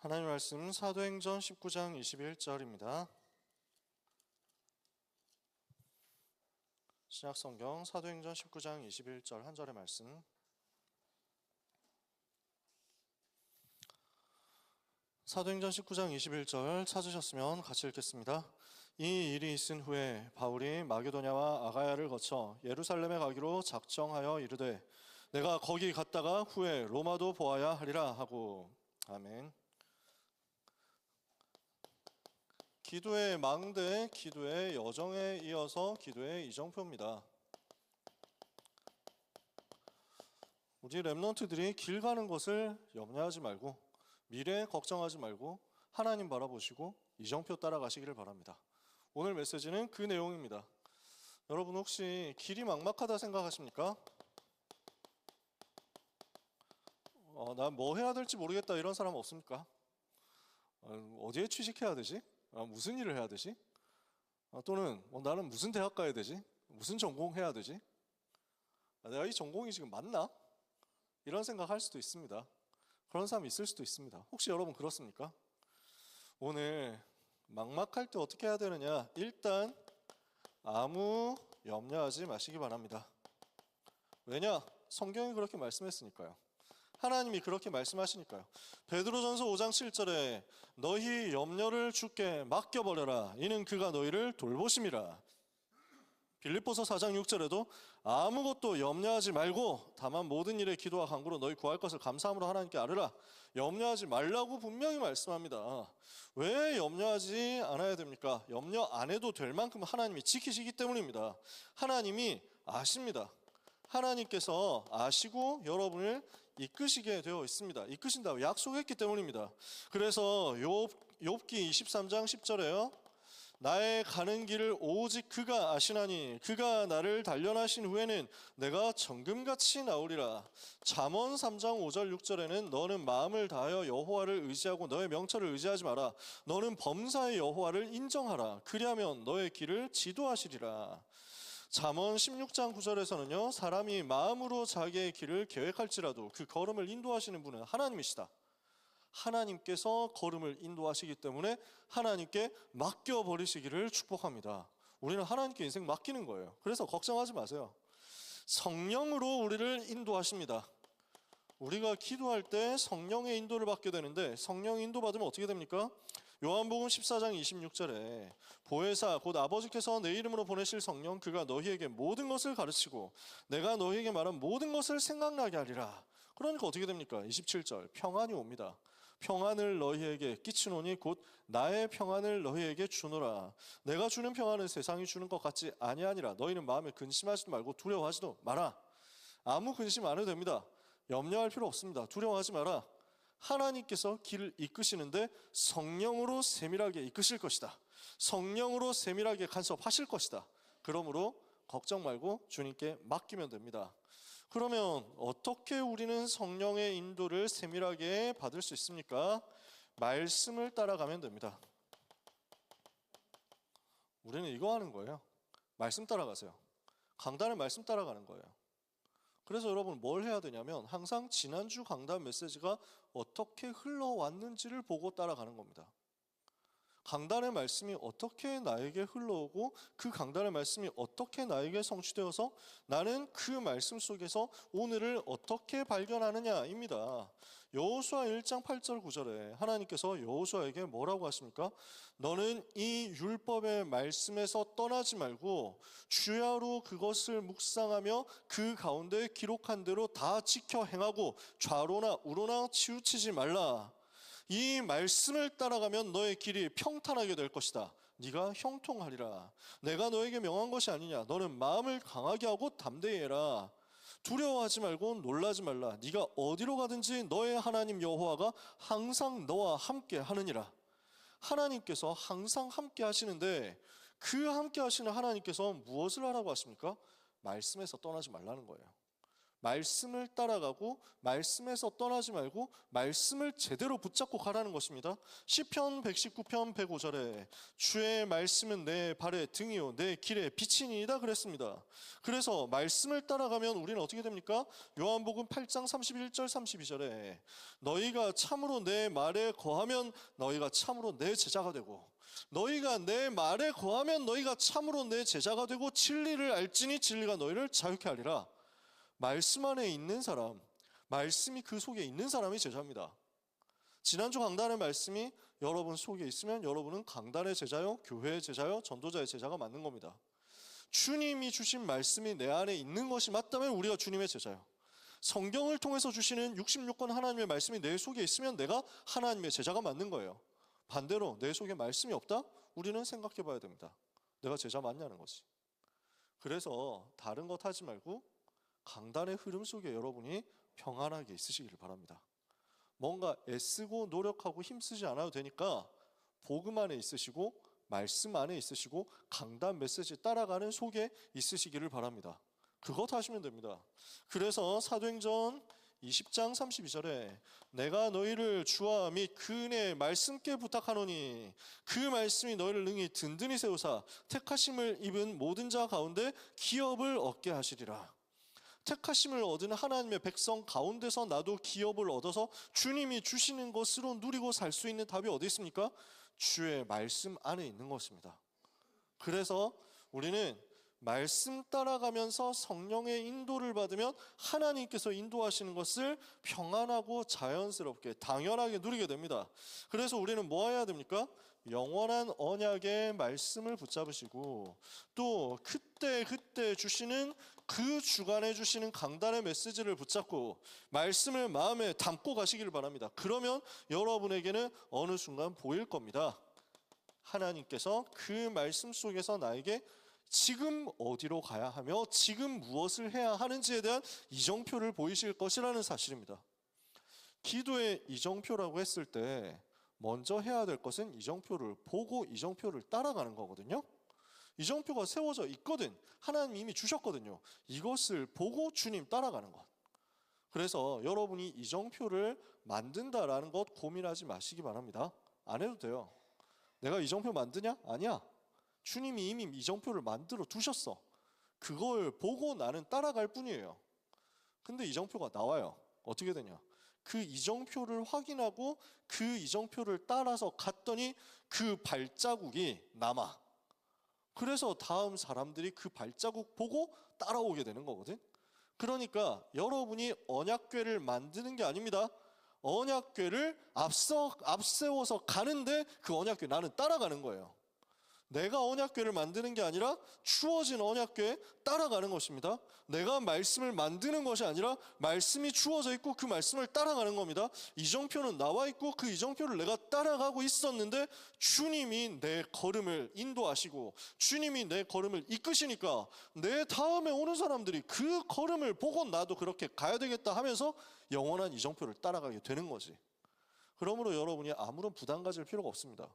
하나님 말씀 사도행전 19장 21절입니다. 신약성경 사도행전 19장 21절 한 절의 말씀. 사도행전 19장 21절 찾으셨으면 같이 읽겠습니다. 이 일이 있은 후에 바울이 마게도냐와 아가야를 거쳐 예루살렘에 가기로 작정하여 이르되 내가 거기 갔다가 후에 로마도 보아야 하리라 하고. 아멘. 기도의 망대, 기도의 여정에 이어서 기도의 이정표입니다. 우리 랩런트들이 길 가는 것을 염려하지 말고 미래 걱정하지 말고 하나님 바라보시고 이정표 따라가시기를 바랍니다. 오늘 메시지는 그 내용입니다. 여러분 혹시 길이 막막하다 생각하십니까? 난 뭐 해야 될지 모르겠다 이런 사람 없습니까? 어디에 취직해야 되지? 무슨 일을 해야 되지? 또는 나는 무슨 대학 가야 되지? 무슨 전공해야 되지? 내가 이 전공이 지금 맞나? 이런 생각할 수도 있습니다. 그런 사람이 있을 수도 있습니다. 혹시 여러분 그렇습니까? 오늘 막막할 때 어떻게 해야 되느냐? 일단 아무 염려하지 마시기 바랍니다. 왜냐? 성경이 그렇게 말씀했으니까요. 하나님이 그렇게 말씀하시니까요. 베드로전서 5장 7절에 너희 염려를 주께 맡겨버려라. 이는 그가 너희를 돌보심이라. 빌립보서 4장 6절에도 아무것도 염려하지 말고 다만 모든 일에 기도와 간구로 너희 구할 것을 감사함으로 하나님께 아뢰라. 염려하지 말라고 분명히 말씀합니다. 왜 염려하지 않아야 됩니까? 염려 안 해도 될 만큼 하나님이 지키시기 때문입니다. 하나님이 아십니다. 하나님께서 아시고 여러분을 이끄시게 되어 있습니다. 이끄신다고 약속했기 때문입니다. 그래서 욥기 23장 10절에요. 나의 가는 길을 오직 그가 아시나니 그가 나를 단련하신 후에는 내가 정금같이 나오리라. 잠언 3장 5절 6절에는 너는 마음을 다하여 여호와를 의지하고 너의 명철을 의지하지 마라. 너는 범사의 여호와를 인정하라. 그리하면 너의 길을 지도하시리라. 잠언 16장 9절에서는요. 사람이 마음으로 자기의 길을 계획할지라도 그 걸음을 인도하시는 분은 하나님이시다. 하나님께서 걸음을 인도하시기 때문에 하나님께 맡겨버리시기를 축복합니다. 우리는 하나님께 인생 맡기는 거예요. 그래서 걱정하지 마세요. 성령으로 우리를 인도하십니다. 우리가 기도할 때 성령의 인도를 받게 되는데 성령 인도 받으면 어떻게 됩니까? 요한복음 14장 26절에 보혜사 곧 아버지께서 내 이름으로 보내실 성령 그가 너희에게 모든 것을 가르치고 내가 너희에게 말한 모든 것을 생각나게 하리라. 그러니까 어떻게 됩니까? 27절 평안이 옵니다. 평안을 너희에게 끼치노니 곧 나의 평안을 너희에게 주노라. 내가 주는 평안은 세상이 주는 것 같지 아니하니라. 너희는 마음에 근심하지도 말고 두려워하지도 마라. 아무 근심 안 해도 됩니다. 염려할 필요 없습니다. 두려워하지 마라. 하나님께서 길을 이끄시는데 성령으로 세밀하게 이끄실 것이다. 성령으로 세밀하게 간섭하실 것이다. 그러므로 걱정 말고 주님께 맡기면 됩니다. 그러면 어떻게 우리는 성령의 인도를 세밀하게 받을 수 있습니까? 말씀을 따라가면 됩니다. 우리는 이거 하는 거예요. 말씀 따라가세요. 강단의 말씀 따라가는 거예요. 그래서 여러분 뭘 해야 되냐면 항상 지난주 강단 메시지가 어떻게 흘러왔는지를 보고 따라가는 겁니다. 강단의 말씀이 어떻게 나에게 흘러오고 그 강단의 말씀이 어떻게 나에게 성취되어서 나는 그 말씀 속에서 오늘을 어떻게 발견하느냐입니다. 여호수아 1장 8절 9절에 하나님께서 여호수아에게 뭐라고 하십니까? 너는 이 율법의 말씀에서 떠나지 말고 주야로 그것을 묵상하며 그 가운데 기록한 대로 다 지켜 행하고 좌로나 우로나 치우치지 말라. 이 말씀을 따라가면 너의 길이 평탄하게 될 것이다. 네가 형통하리라. 내가 너에게 명한 것이 아니냐. 너는 마음을 강하게 하고 담대히 해라. 두려워하지 말고 놀라지 말라. 네가 어디로 가든지 너의 하나님 여호와가 항상 너와 함께 하느니라. 하나님께서 항상 함께 하시는데 그 함께 하시는 하나님께서 무엇을 하라고 하십니까? 말씀에서 떠나지 말라는 거예요. 말씀을 따라가고 말씀에서 떠나지 말고 말씀을 제대로 붙잡고 가라는 것입니다. 시편 119편 105절에 주의 말씀은 내 발의 등이요 내 길의 빛이니이다 그랬습니다. 그래서 말씀을 따라가면 우리는 어떻게 됩니까? 요한복음 8장 31절 32절에 너희가 참으로 내 말에 거하면 너희가 참으로 내 제자가 되고 너희가 내 말에 거하면 너희가 참으로 내 제자가 되고 진리를 알지니 진리가 너희를 자유케 하리라. 말씀 안에 있는 사람, 말씀이 그 속에 있는 사람이 제자입니다. 지난주 강단의 말씀이 여러분 속에 있으면 여러분은 강단의 제자요, 교회의 제자요, 전도자의 제자가 맞는 겁니다. 주님이 주신 말씀이 내 안에 있는 것이 맞다면 우리가 주님의 제자요. 성경을 통해서 주시는 66권 하나님의 말씀이 내 속에 있으면 내가 하나님의 제자가 맞는 거예요. 반대로 내 속에 말씀이 없다? 우리는 생각해 봐야 됩니다. 내가 제자 맞냐는 거지. 그래서 다른 것 하지 말고 강단의 흐름 속에 여러분이 평안하게 있으시기를 바랍니다. 뭔가 애쓰고 노력하고 힘쓰지 않아도 되니까 복음 안에 있으시고 말씀 안에 있으시고 강단 메시지 따라가는 속에 있으시기를 바랍니다. 그것 하시면 됩니다. 그래서 사도행전 20장 32절에 내가 너희를 주와 및 그 은혜의 말씀께 부탁하노니 그 말씀이 너희를 능히 든든히 세우사 택하심을 입은 모든 자 가운데 기업을 얻게 하시리라. 택하심을 얻은 하나님의 백성 가운데서 나도 기업을 얻어서 주님이 주시는 것으로 누리고 살 수 있는 답이 어디 있습니까? 주의 말씀 안에 있는 것입니다. 그래서 우리는 말씀 따라가면서 성령의 인도를 받으면 하나님께서 인도하시는 것을 평안하고 자연스럽게 당연하게 누리게 됩니다. 그래서 우리는 뭐 해야 됩니까? 영원한 언약의 말씀을 붙잡으시고 또 그때 주시는 그 주간에 주시는 강단의 메시지를 붙잡고 말씀을 마음에 담고 가시기를 바랍니다. 그러면 여러분에게는 어느 순간 보일 겁니다. 하나님께서 그 말씀 속에서 나에게 지금 어디로 가야 하며 지금 무엇을 해야 하는지에 대한 이정표를 보이실 것이라는 사실입니다. 기도의 이정표라고 했을 때 먼저 해야 될 것은 이정표를 보고 이정표를 따라가는 거거든요. 이정표가 세워져 있거든. 하나님 이미 주셨거든요. 이것을 보고 주님 따라가는 것. 그래서 여러분이 이정표를 만든다라는 것 고민하지 마시기 바랍니다. 안 해도 돼요. 내가 이정표 만드냐? 아니야. 주님이 이미 이정표를 만들어 두셨어. 그걸 보고 나는 따라갈 뿐이에요. 근데 이정표가 나와요. 어떻게 되냐? 그 이정표를 확인하고 그 이정표를 따라서 갔더니 그 발자국이 남아. 그래서 다음 사람들이 그 발자국 보고 따라오게 되는 거거든. 그러니까 여러분이 언약궤를 만드는 게 아닙니다. 언약궤를 앞세워서 가는데 그 언약궤 나는 따라가는 거예요. 내가 언약궤를 만드는 게 아니라 주어진 언약궤에 따라가는 것입니다. 내가 말씀을 만드는 것이 아니라 말씀이 주어져 있고 그 말씀을 따라가는 겁니다. 이정표는 나와 있고 그 이정표를 내가 따라가고 있었는데 주님이 내 걸음을 인도하시고 주님이 내 걸음을 이끄시니까 내 다음에 오는 사람들이 그 걸음을 보고 나도 그렇게 가야 되겠다 하면서 영원한 이정표를 따라가게 되는 거지. 그러므로 여러분이 아무런 부담 가질 필요가 없습니다.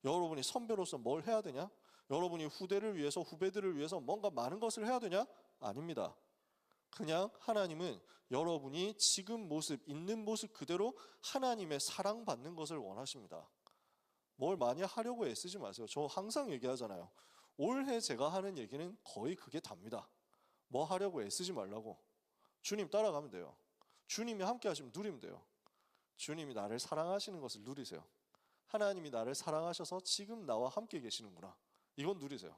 여러분이 선배로서 뭘 해야 되냐? 여러분이 후대를 위해서 후배들을 위해서 뭔가 많은 것을 해야 되냐? 아닙니다. 그냥 하나님은 여러분이 지금 모습 있는 모습 그대로 하나님의 사랑받는 것을 원하십니다. 뭘 많이 하려고 애쓰지 마세요. 저 항상 얘기하잖아요. 올해 제가 하는 얘기는 거의 그게 답니다. 뭐 하려고 애쓰지 말라고. 주님 따라가면 돼요. 주님이 함께 하시면 누리면 돼요. 주님이 나를 사랑하시는 것을 누리세요. 하나님이 나를 사랑하셔서 지금 나와 함께 계시는구나. 이건 누리세요.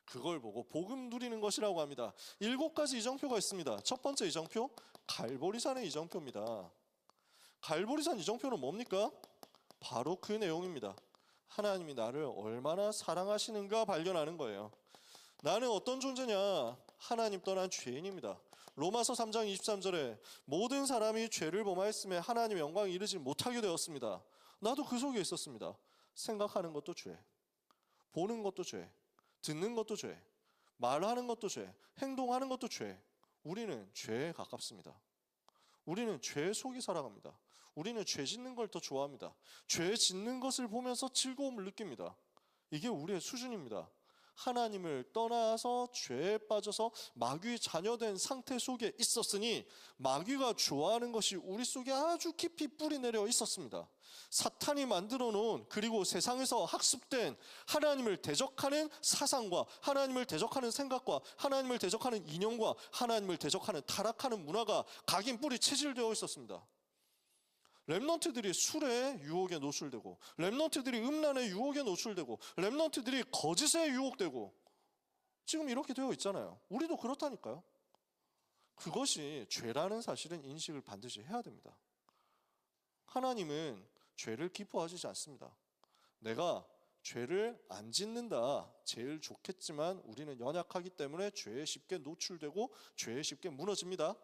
그걸 보고 복음 누리는 것이라고 합니다. 7가지 이정표가 있습니다. 첫 번째 이정표, 갈보리산의 이정표입니다. 갈보리산 이정표는 뭡니까? 바로 그 내용입니다. 하나님이 나를 얼마나 사랑하시는가 발견하는 거예요. 나는 어떤 존재냐? 하나님 떠난 죄인입니다. 로마서 3장 23절에 모든 사람이 죄를 범하였음에 하나님의 영광에 이르지 못하게 되었습니다. 나도 그 속에 있었습니다. 생각하는 것도 죄, 보는 것도 죄, 듣는 것도 죄, 말하는 것도 죄, 행동하는 것도 죄. 우리는 죄에 가깝습니다. 우리는 죄 속에 살아갑니다. 우리는 죄 짓는 걸 더 좋아합니다. 죄 짓는 것을 보면서 즐거움을 느낍니다. 이게 우리의 수준입니다. 하나님을 떠나서 죄에 빠져서 마귀의 자녀된 상태 속에 있었으니 마귀가 좋아하는 것이 우리 속에 아주 깊이 뿌리 내려 있었습니다. 사탄이 만들어 놓은, 그리고 세상에서 학습된 하나님을 대적하는 사상과 하나님을 대적하는 생각과 하나님을 대적하는 이념과 하나님을 대적하는 타락하는 문화가 각인 뿌리 체질되어 있었습니다. 렘넌트들이 술의 유혹에 노출되고, 렘넌트들이 음란의 유혹에 노출되고, 렘넌트들이 거짓에 유혹되고, 지금 이렇게 되어 있잖아요. 우리도 그렇다니까요. 그것이 죄라는 사실은 인식을 반드시 해야 됩니다. 하나님은 죄를 기뻐하시지 않습니다. 내가 죄를 안 짓는다 제일 좋겠지만 우리는 연약하기 때문에 죄에 쉽게 노출되고 죄에 쉽게 무너집니다.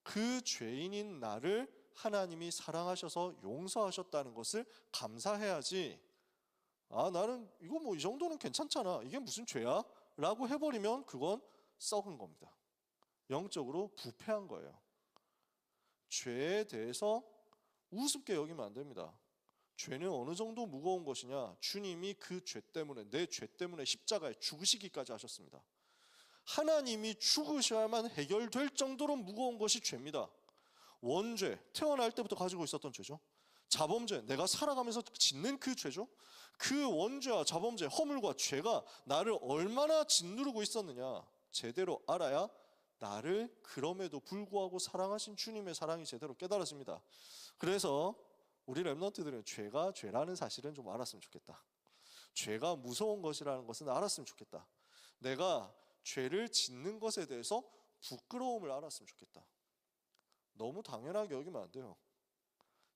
그 죄인인 나를 하나님이 사랑하셔서 용서하셨다는 것을 감사해야지, 나는 이거 뭐 이 정도는 괜찮잖아, 이게 무슨 죄야? 라고 해버리면 그건 썩은 겁니다. 영적으로 부패한 거예요. 죄에 대해서 우습게 여기면 안 됩니다. 죄는 어느 정도 무거운 것이냐? 주님이 그 죄 때문에, 내 죄 때문에 십자가에 죽으시기까지 하셨습니다. 하나님이 죽으셔야만 해결될 정도로 무거운 것이 죄입니다. 원죄, 태어날 때부터 가지고 있었던 죄죠. 자범죄, 내가 살아가면서 짓는 그 죄죠. 그 원죄와 자범죄, 허물과 죄가 나를 얼마나 짓누르고 있었느냐 제대로 알아야 나를 그럼에도 불구하고 사랑하신 주님의 사랑이 제대로 깨달아집니다. 그래서 우리 렘넌트들은 죄가 죄라는 사실은 좀 알았으면 좋겠다. 죄가 무서운 것이라는 것은 알았으면 좋겠다. 내가 죄를 짓는 것에 대해서 부끄러움을 알았으면 좋겠다. 너무 당연하게 여기면 안 돼요.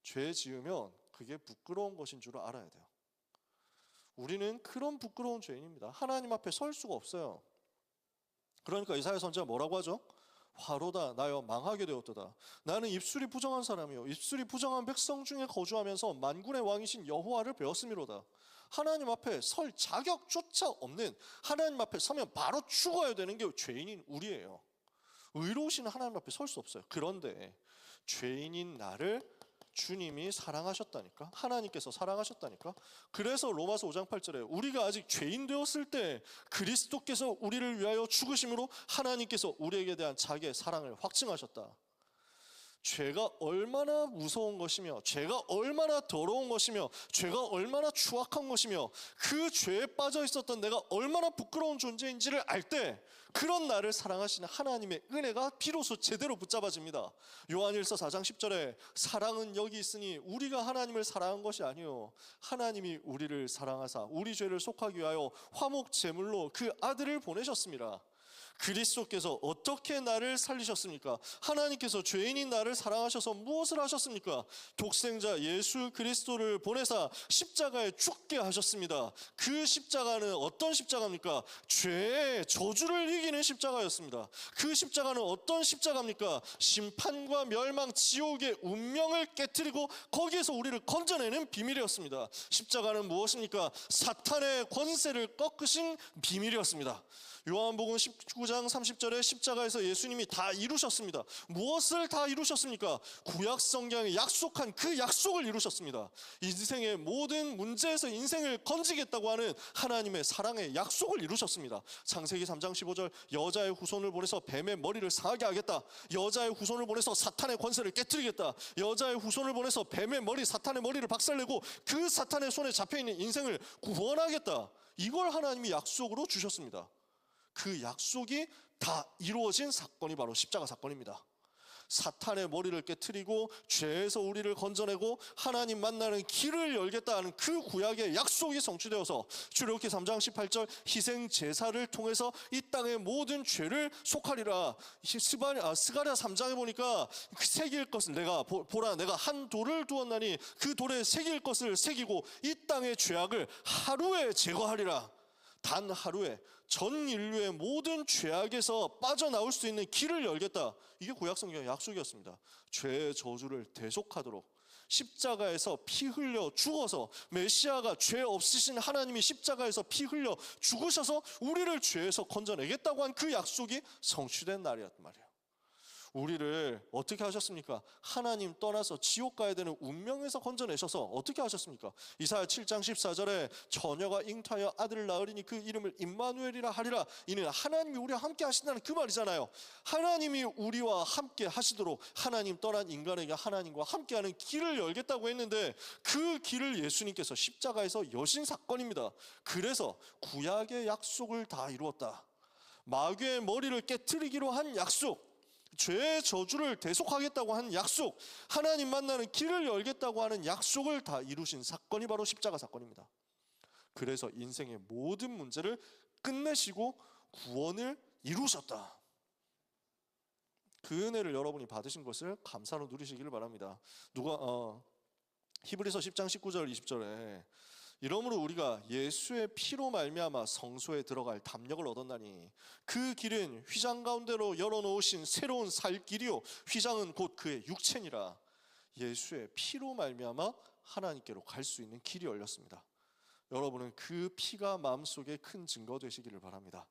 죄 지으면 그게 부끄러운 것인 줄 알아야 돼요. 우리는 그런 부끄러운 죄인입니다. 하나님 앞에 설 수가 없어요. 그러니까 이사야 선지자가 뭐라고 하죠? 화로다 나여 망하게 되었도다. 나는 입술이 부정한 사람이요 입술이 부정한 백성 중에 거주하면서 만군의 왕이신 여호와를 배웠음이로다. 하나님 앞에 설 자격조차 없는, 하나님 앞에 서면 바로 죽어야 되는 게 죄인인 우리예요. 의로우신 하나님 앞에 설 수 없어요. 그런데 죄인인 나를 주님이 사랑하셨다니까, 하나님께서 사랑하셨다니까. 그래서 로마서 5장 8절에 우리가 아직 죄인 되었을 때 그리스도께서 우리를 위하여 죽으심으로 하나님께서 우리에게 대한 자기의 사랑을 확증하셨다. 죄가 얼마나 무서운 것이며, 죄가 얼마나 더러운 것이며, 죄가 얼마나 추악한 것이며, 그 죄에 빠져 있었던 내가 얼마나 부끄러운 존재인지를 알 때 그런 나를 사랑하시는 하나님의 은혜가 비로소 제대로 붙잡아집니다. 요한일서 4장 10절에 사랑은 여기 있으니 우리가 하나님을 사랑한 것이 아니요 하나님이 우리를 사랑하사 우리 죄를 속하기 위하여 화목 제물로 그 아들을 보내셨습니다. 그리스도께서 어떻게 나를 살리셨습니까? 하나님께서 죄인인 나를 사랑하셔서 무엇을 하셨습니까? 독생자 예수 그리스도를 보내사 십자가에 죽게 하셨습니다. 그 십자가는 어떤 십자가입니까? 죄의 저주를 이기는 십자가였습니다. 그 십자가는 어떤 십자가입니까? 심판과 멸망, 지옥의 운명을 깨트리고 거기에서 우리를 건져내는 비밀이었습니다. 십자가는 무엇입니까? 사탄의 권세를 꺾으신 비밀이었습니다. 요한복음 19장 30절에 십자가에서 예수님이 다 이루셨습니다. 무엇을 다 이루셨습니까? 구약 성경에 약속한 그 약속을 이루셨습니다. 인생의 모든 문제에서 인생을 건지겠다고 하는 하나님의 사랑의 약속을 이루셨습니다. 창세기 3장 15절 여자의 후손을 보내서 뱀의 머리를 상하게 하겠다. 여자의 후손을 보내서 사탄의 권세를 깨트리겠다. 여자의 후손을 보내서 뱀의 머리, 사탄의 머리를 박살내고 그 사탄의 손에 잡혀있는 인생을 구원하겠다. 이걸 하나님이 약속으로 주셨습니다. 그 약속이 다 이루어진 사건이 바로 십자가 사건입니다. 사탄의 머리를 깨트리고 죄에서 우리를 건져내고 하나님 만나는 길을 열겠다는 그 구약의 약속이 성취되어서 출애굽기 3장 18절 희생 제사를 통해서 이 땅의 모든 죄를 속하리라. 스가랴 3장에 보니까 새길 것을 보라 내가 한 돌을 두었나니 그 돌에 새길 것을 새기고 이 땅의 죄악을 하루에 제거하리라. 단 하루에 전 인류의 모든 죄악에서 빠져나올 수 있는 길을 열겠다. 이게 구약성경의 약속이었습니다. 죄의 저주를 대속하도록 십자가에서 피 흘려 죽어서, 메시아가 죄 없으신 하나님이 십자가에서 피 흘려 죽으셔서 우리를 죄에서 건져내겠다고 한 그 약속이 성취된 날이었단 말이에요. 우리를 어떻게 하셨습니까? 하나님 떠나서 지옥 가야 되는 운명에서 건져내셔서 어떻게 하셨습니까? 이사야 7장 14절에 처녀가 잉타하여 아들을 낳으리니 그 이름을 임마누엘이라 하리라. 이는 하나님이 우리와 함께 하신다는 그 말이잖아요. 하나님이 우리와 함께 하시도록 하나님 떠난 인간에게 하나님과 함께하는 길을 열겠다고 했는데 그 길을 예수님께서 십자가에서 여신 사건입니다. 그래서 구약의 약속을 다 이루었다. 마귀의 머리를 깨트리기로 한 약속, 죄의 저주를 대속하겠다고 한 약속, 하나님 만나는 길을 열겠다고 하는 약속을 다 이루신 사건이 바로 십자가 사건입니다. 그래서 인생의 모든 문제를 끝내시고 구원을 이루셨다. 그 은혜를 여러분이 받으신 것을 감사로 누리시기를 바랍니다. 히브리서 10장 19절 20절에 이러므로 우리가 예수의 피로 말미암아 성소에 들어갈 담력을 얻었나니 그 길은 휘장 가운데로 열어놓으신 새로운 살 길이요 휘장은 곧 그의 육체니라. 예수의 피로 말미암아 하나님께로 갈 수 있는 길이 열렸습니다. 여러분은 그 피가 마음속에 큰 증거 되시기를 바랍니다.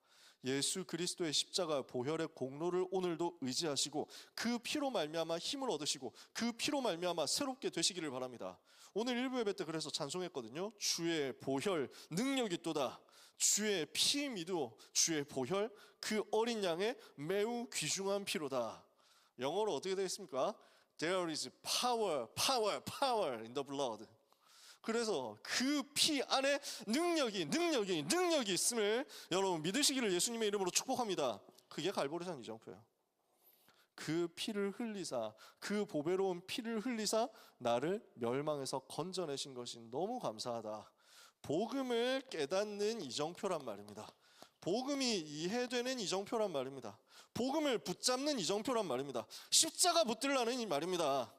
예수 그리스도의 십자가 보혈의 공로를 오늘도 의지하시고 그 피로 말미암아 힘을 얻으시고 그 피로 말미암아 새롭게 되시기를 바랍니다. 오늘 일부 예배 때 그래서 찬송했거든요. 주의 보혈 능력이 있도다. 주의 피 믿어 주의 보혈 그 어린 양의 매우 귀중한 피로다. 영어로 어떻게 되겠습니까? There is power, power, power in the blood. 그래서 그 피 안에 능력이 있음을 여러분 믿으시기를 예수님의 이름으로 축복합니다. 그게 갈보리산 이정표예요. 그 피를 흘리사, 그 보배로운 피를 흘리사 나를 멸망에서 건져내신 것이 너무 감사하다. 복음을 깨닫는 이정표란 말입니다. 복음이 이해되는 이정표란 말입니다. 복음을 붙잡는 이정표란 말입니다. 십자가 붙들라는 이 말입니다.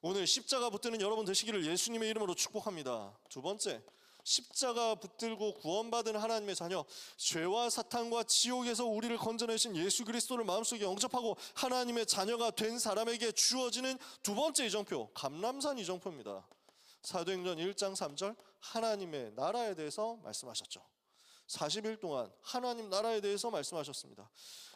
오늘 십자가 붙드는 여러분 되시기를 예수님의 이름으로 축복합니다. 두 번째, 십자가 붙들고 구원받은 하나님의 자녀, 죄와 사탄과 지옥에서 우리를 건져내신 예수 그리스도를 마음속에 영접하고 하나님의 자녀가 된 사람에게 주어지는 두 번째 이정표, 감람산 이정표입니다. 사도행전 1장 3절 하나님의 나라에 대해서 말씀하셨죠. 40일 동안 하나님 나라에 대해서 말씀하셨습니다.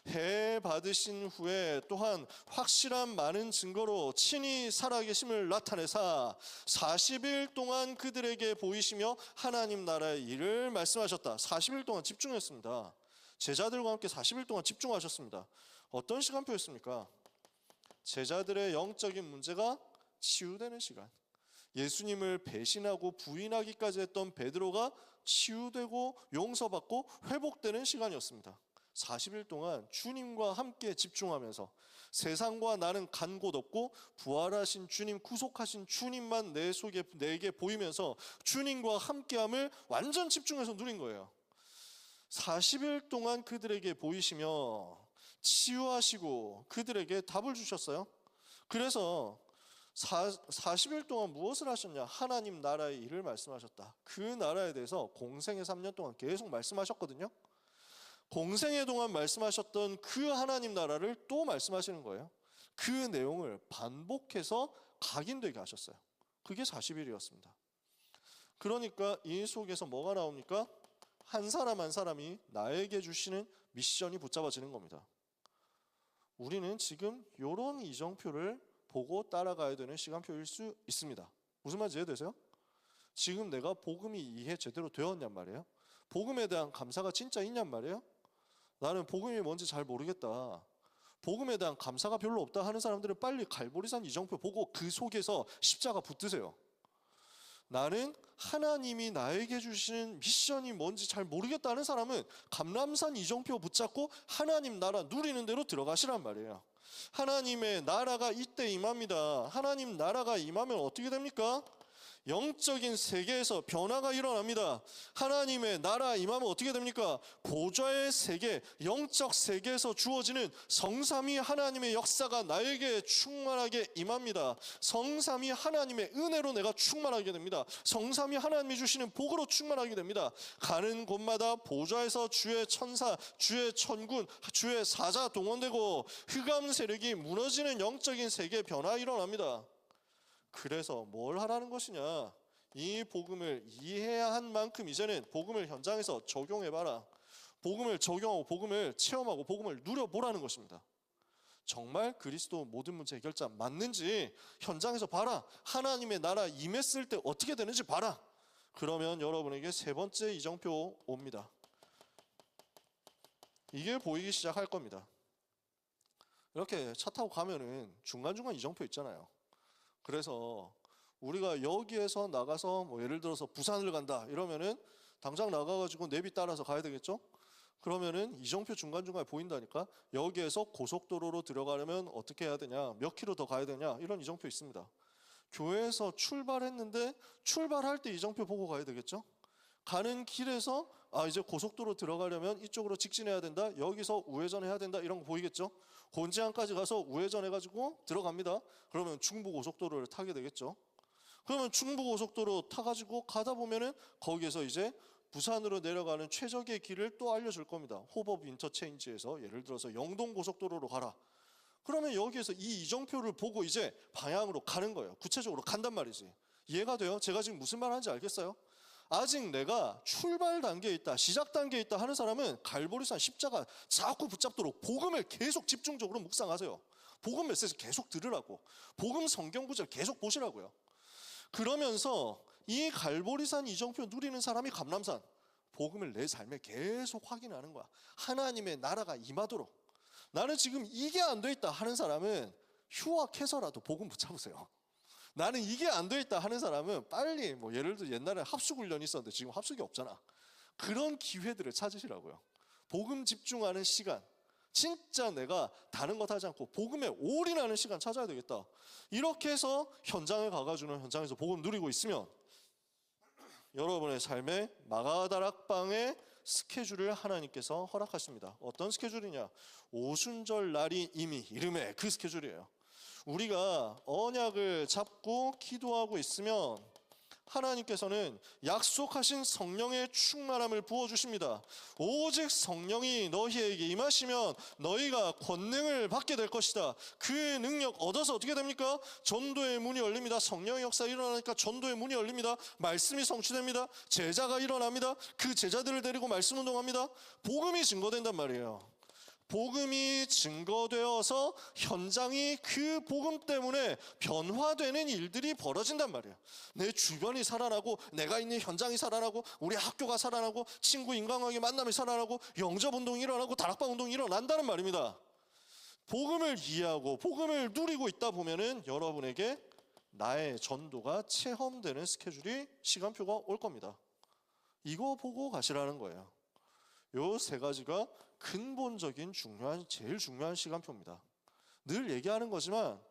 해 받으신 후에 또한 확실한 많은 증거로 친히 살아계심을 나타내사 40일 동안 그들에게 보이시며 하나님 나라의 일을 말씀하셨다. 40일 동안 집중했습니다. 제자들과 함께 40일 동안 집중하셨습니다. 어떤 시간표였습니까? 제자들의 영적인 문제가 치유되는 시간. 예수님을 배신하고 부인하기까지 했던 베드로가 치유되고 용서받고 회복되는 시간이었습니다. 40일 동안 주님과 함께 집중하면서 세상과 나는 간 곳 없고 부활하신 주님, 구속하신 주님만 내 속에 내게 보이면서 주님과 함께함을 완전 집중해서 누린 거예요. 40일 동안 그들에게 보이시며 치유하시고 그들에게 답을 주셨어요. 그래서 40일 동안 무엇을 하셨냐? 하나님 나라의 일을 말씀하셨다. 그 나라에 대해서 공생의 3년 동안 계속 말씀하셨거든요. 공생의 동안 말씀하셨던 그 하나님 나라를 또 말씀하시는 거예요. 그 내용을 반복해서 각인되게 하셨어요. 그게 40일이었습니다. 그러니까 이 속에서 뭐가 나옵니까? 한 사람 한 사람이 나에게 주시는 미션이 붙잡아지는 겁니다. 우리는 지금 이런 이정표를 보고 따라가야 되는 시간표일 수 있습니다. 무슨 말인지 이해되세요? 지금 내가 복음이 이해 제대로 되었냔 말이에요. 복음에 대한 감사가 진짜 있냔 말이에요. 나는 복음이 뭔지 잘 모르겠다, 복음에 대한 감사가 별로 없다 하는 사람들은 빨리 갈보리산 이정표 보고 그 속에서 십자가 붙드세요. 나는 하나님이 나에게 주시는 미션이 뭔지 잘 모르겠다 하는 사람은 감람산 이정표 붙잡고 하나님 나라 누리는 대로 들어가시란 말이에요. 하나님의 나라가 이때 임합니다. 하나님 나라가 임하면 어떻게 됩니까? 영적인 세계에서 변화가 일어납니다. 하나님의 나라 임하면 어떻게 됩니까? 보좌의 세계, 영적 세계에서 주어지는 성삼위 하나님의 역사가 나에게 충만하게 임합니다. 성삼위 하나님의 은혜로 내가 충만하게 됩니다. 성삼위 하나님이 주시는 복으로 충만하게 됩니다. 가는 곳마다 보좌에서 주의 천사, 주의 천군, 주의 사자 동원되고 흑암 세력이 무너지는 영적인 세계 변화 일어납니다. 그래서 뭘 하라는 것이냐? 이 복음을 이해해야 한 만큼 이제는 복음을 현장에서 적용해봐라. 복음을 적용하고 복음을 체험하고 복음을 누려보라는 것입니다. 정말 그리스도 모든 문제 해결자 맞는지 현장에서 봐라. 하나님의 나라 임했을 때 어떻게 되는지 봐라. 그러면 여러분에게 세 번째 이정표 옵니다. 이게 보이기 시작할 겁니다. 이렇게 차 타고 가면은 중간중간 이정표 있잖아요. 그래서 우리가 여기에서 나가서 뭐 예를 들어서 부산을 간다 이러면은 당장 나가가지고 내비 따라서 가야 되겠죠? 그러면은 이정표 중간중간에 보인다니까. 여기에서 고속도로로 들어가려면 어떻게 해야 되냐, 몇 킬로 더 가야 되냐, 이런 이정표 있습니다. 교회에서 출발했는데 출발할 때 이정표 보고 가야 되겠죠? 가는 길에서 이제 고속도로 들어가려면 이쪽으로 직진해야 된다, 여기서 우회전해야 된다, 이런 거 보이겠죠? 곤지암까지 가서 우회전해가지고 들어갑니다. 그러면 중부고속도로를 타게 되겠죠? 그러면 중부고속도로 타가지고 가다 보면은 거기에서 이제 부산으로 내려가는 최적의 길을 또 알려줄 겁니다. 호법 인터체인지에서 예를 들어서 영동고속도로로 가라. 그러면 여기에서 이 이정표를 보고 이제 방향으로 가는 거예요. 구체적으로 간단 말이지. 이해가 돼요? 제가 지금 무슨 말 하는지 알겠어요? 아직 내가 출발 단계에 있다, 시작 단계에 있다 하는 사람은 갈보리산 십자가 자꾸 붙잡도록 복음을 계속 집중적으로 묵상하세요. 복음 메시지 계속 들으라고. 복음 성경 구절 계속 보시라고요. 그러면서 이 갈보리산 이정표 누리는 사람이 감람산, 복음을 내 삶에 계속 확인하는 거야. 하나님의 나라가 임하도록. 나는 지금 이게 안 돼 있다 하는 사람은 휴학해서라도 복음 붙잡으세요. 나는 이게 안 돼 있다 하는 사람은 빨리 뭐 예를 들어 옛날에 합숙훈련이 있었는데 지금 합숙이 없잖아. 그런 기회들을 찾으시라고요. 복음 집중하는 시간, 진짜 내가 다른 것 하지 않고 복음에 올인하는 시간 찾아야 되겠다. 이렇게 해서 현장에 가가지고 현장에서 복음 누리고 있으면 여러분의 삶에 마가다락방의 스케줄을 하나님께서 허락하십니다. 어떤 스케줄이냐? 오순절 날이 이미 이름에 그 스케줄이에요. 우리가 언약을 잡고 기도하고 있으면 하나님께서는 약속하신 성령의 충만함을 부어주십니다. 오직 성령이 너희에게 임하시면 너희가 권능을 받게 될 것이다. 그 능력 얻어서 어떻게 됩니까? 전도의 문이 열립니다. 성령의 역사 일어나니까 전도의 문이 열립니다. 말씀이 성취됩니다. 제자가 일어납니다. 그 제자들을 데리고 말씀 운동합니다. 복음이 증거된단 말이에요. 복음이 증거되어서 현장이 그 복음 때문에 변화되는 일들이 벌어진단 말이에요. 내 주변이 살아나고, 내가 있는 현장이 살아나고, 우리 학교가 살아나고, 친구 인간관계 만남이 살아나고, 영접운동이 일어나고, 다락방운동이 일어난다는 말입니다. 복음을 이해하고 복음을 누리고 있다 보면은 여러분에게 나의 전도가 체험되는 스케줄이, 시간표가 올 겁니다. 이거 보고 가시라는 거예요. 요 세 가지가 근본적인 제일 중요한 시간표입니다. 늘 얘기하는 거지만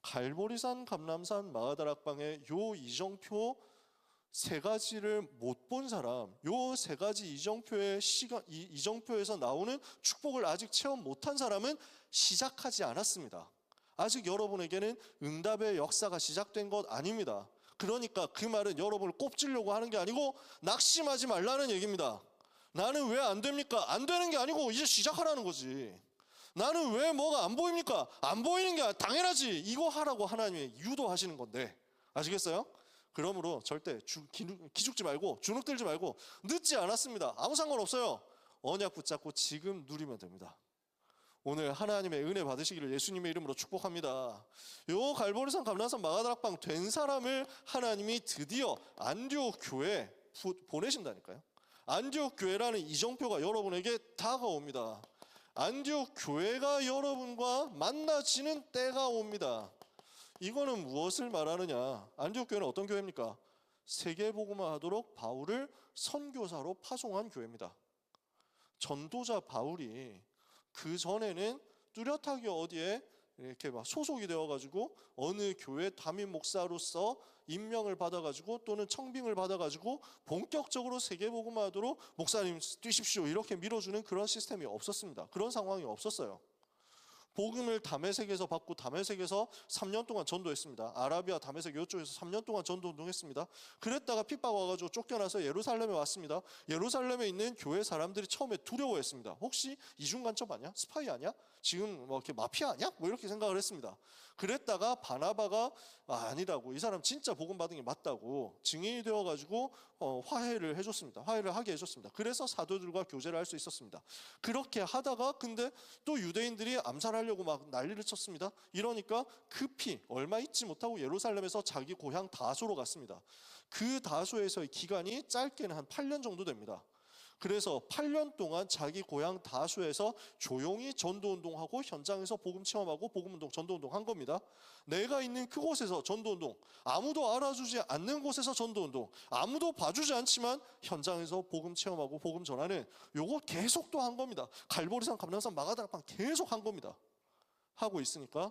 갈보리산, 감람산, 마가다락방의 요 이정표 세 가지를 못 본 사람, 요 세 가지 이정표에서 나오는 축복을 아직 체험 못한 사람은 시작하지 않았습니다. 아직 여러분에게는 응답의 역사가 시작된 것 아닙니다. 그러니까 그 말은 여러분을 꼽지려고 하는 게 아니고 낙심하지 말라는 얘기입니다. 나는 왜 안 됩니까? 안 되는 게 아니고 이제 시작하라는 거지. 나는 왜 뭐가 안 보입니까? 안 보이는 게 당연하지. 이거 하라고 하나님이 유도하시는 건데. 아시겠어요? 그러므로 절대 기죽지 말고 주눅들지 말고, 늦지 않았습니다. 아무 상관없어요. 언약 붙잡고 지금 누리면 됩니다. 오늘 하나님의 은혜 받으시기를 예수님의 이름으로 축복합니다. 요 갈보리산, 감람산, 마가다락방 된 사람을 하나님이 드디어 안디옥 교회에 보내신다니까요. 안디옥 교회라는 이정표가 여러분에게 다가옵니다. 안디옥 교회가 여러분과 만나지는 때가 옵니다. 이거는 무엇을 말하느냐? 안디옥 교회는 어떤 교회입니까? 세계복음화 하도록 바울을 선교사로 파송한 교회입니다. 전도자 바울이 그 전에는 뚜렷하게 어디에 이렇게 막 소속이 되어가지고 어느 교회 담임 목사로서 임명을 받아가지고 또는 청빙을 받아가지고 본격적으로 세계복음화하도록 목사님 뛰십시오 이렇게 밀어주는 그런 시스템이 없었습니다. 그런 상황이 없었어요. 복음을 다메섹에서 받고 다메섹에서 3년 동안 전도했습니다. 아라비아 다메섹 이쪽에서 3년 동안 전도 운동했습니다. 그랬다가 핍박 와가지고 쫓겨나서 예루살렘에 왔습니다. 예루살렘에 있는 교회 사람들이 처음에 두려워했습니다. 혹시 이중간첩 아니야? 스파이 아니야? 지금 뭐 이렇게 마피아 아니야? 뭐 이렇게 생각을 했습니다. 그랬다가 바나바가 아니라고, 이 사람 진짜 복음 받은 게 맞다고 증인이 되어가지고 화해를 해줬습니다. 화해를 하게 해줬습니다. 그래서 사도들과 교제를 할 수 있었습니다. 그렇게 하다가 근데 또 유대인들이 암살하려고 막 난리를 쳤습니다. 이러니까 급히 얼마 있지 못하고 예루살렘에서 자기 고향 다소로 갔습니다. 그 다소에서의 기간이 짧게는 한 8년 정도 됩니다. 그래서 8년 동안 자기 고향 다소에서 조용히 전도운동하고 현장에서 복음 체험하고 복음운동, 전도운동 한 겁니다. 내가 있는 그곳에서 전도운동, 아무도 알아주지 않는 곳에서 전도운동, 아무도 봐주지 않지만 현장에서 복음 체험하고 복음 전하는 요거 계속 또 한 겁니다. 갈보리산, 감람산, 마가다락방 계속 한 겁니다. 하고 있으니까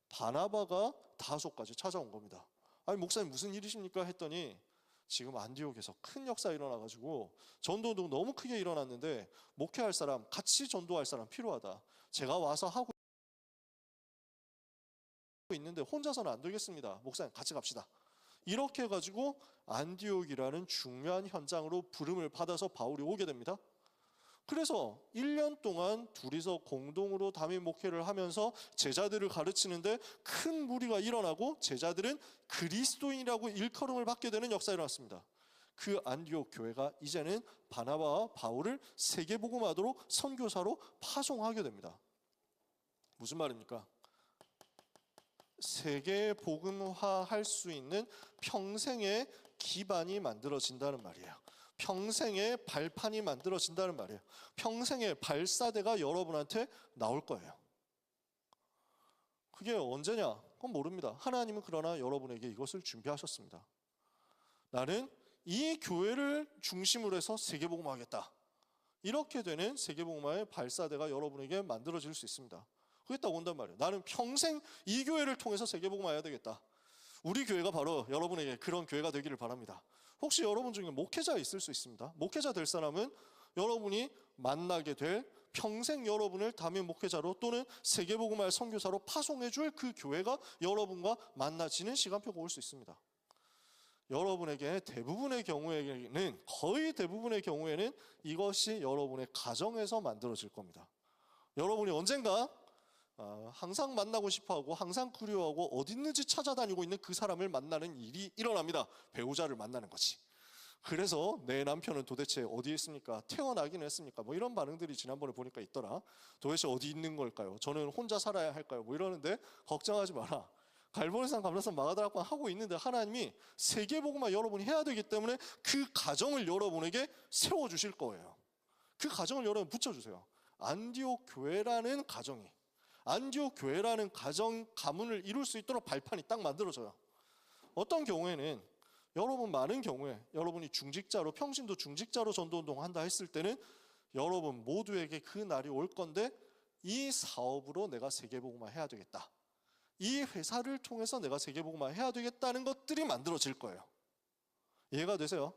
바나바가 다소까지 찾아온 겁니다. 아니 목사님 무슨 일이십니까? 했더니 지금 안디옥에서 큰 역사 일어나가지고 전도운동 너무 크게 일어났는데 목회할 사람, 같이 전도할 사람 필요하다. 제가 와서 하고 있는데 혼자서는 안 되겠습니다. 목사님 같이 갑시다. 이렇게 해가지고 안디옥이라는 중요한 현장으로 부름을 받아서 바울이 오게 됩니다. 그래서 1년 동안 둘이서 공동으로 담임 목회를 하면서 제자들을 가르치는데 큰 무리가 일어나고 제자들은 그리스도인이라고 일컬음을 받게 되는 역사가 일어났습니다. 그 안디옥 교회가 이제는 바나바와 바울을 세계복음화로 선교사로 파송하게 됩니다. 무슨 말입니까? 세계복음화할 수 있는 평생의 기반이 만들어진다는 말이에요. 평생의 발판이 만들어진다는 말이에요. 평생의 발사대가 여러분한테 나올 거예요. 그게 언제냐? 그건 모릅니다. 하나님은 그러나 여러분에게 이것을 준비하셨습니다. 나는 이 교회를 중심으로 해서 세계복음화하겠다. 이렇게 되는 세계복음화의 발사대가 여러분에게 만들어질 수 있습니다. 그게 딱 온단 말이에요. 나는 평생 이 교회를 통해서 세계복음화해야 되겠다. 우리 교회가 바로 여러분에게 그런 교회가 되기를 바랍니다. 혹시 여러분 중에 목회자 있을 수 있습니다. 목회자 될 사람은 여러분이 만나게 될 평생 여러분을 담임 목회자로 또는 세계복음화의 선교사로 파송해줄 그 교회가 여러분과 만나지는 시간표가 올 수 있습니다. 여러분에게 대부분의 경우에는, 거의 대부분의 경우에는 이것이 여러분의 가정에서 만들어질 겁니다. 여러분이 언젠가 항상 만나고 싶어하고 항상 그리워하고 어디 있는지 찾아다니고 있는 그 사람을 만나는 일이 일어납니다. 배우자를 만나는 거지. 그래서 내 남편은 도대체 어디에 있습니까? 태어나긴 했습니까? 뭐 이런 반응들이 지난번에 보니까 있더라. 도대체 어디 있는 걸까요? 저는 혼자 살아야 할까요? 뭐 이러는데 걱정하지 마라. 갈보리산, 감람산, 마가다락방 하고 있는데 하나님이 세계복음화 여러분이 해야 되기 때문에 그 가정을 여러분에게 세워주실 거예요. 그 가정을 여러분 붙여주세요. 안디옥 교회라는 가정이, 안디옥 교회라는 가정 가문을 이룰 수 있도록 발판이 딱 만들어져요. 어떤 경우에는 여러분, 많은 경우에 여러분이 중직자로, 평신도 중직자로 전도운동 한다 했을 때는 여러분 모두에게 그 날이 올 건데 이 사업으로 내가 세계복음화 해야 되겠다, 이 회사를 통해서 내가 세계복음화 해야 되겠다는 것들이 만들어질 거예요. 이해가 되세요?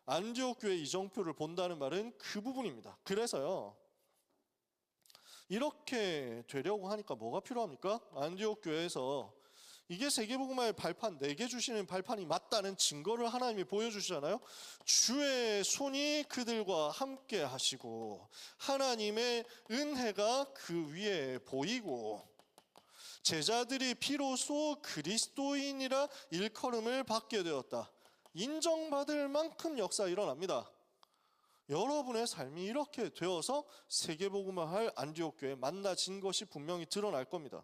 안디옥 교회 이정표를 본다는 말은 그 부분입니다. 그래서요, 이렇게 되려고 하니까 뭐가 필요합니까? 안디옥 교회에서 이게 세계복음화의 발판, 내게 주시는 발판이 맞다는 증거를 하나님이 보여주시잖아요. 주의 손이 그들과 함께 하시고 하나님의 은혜가 그 위에 보이고 제자들이 비로소 그리스도인이라 일컬음을 받게 되었다. 인정받을 만큼 역사가 일어납니다. 여러분의 삶이 이렇게 되어서 세계복음화할 안디옥 교회에 만나진 것이 분명히 드러날 겁니다.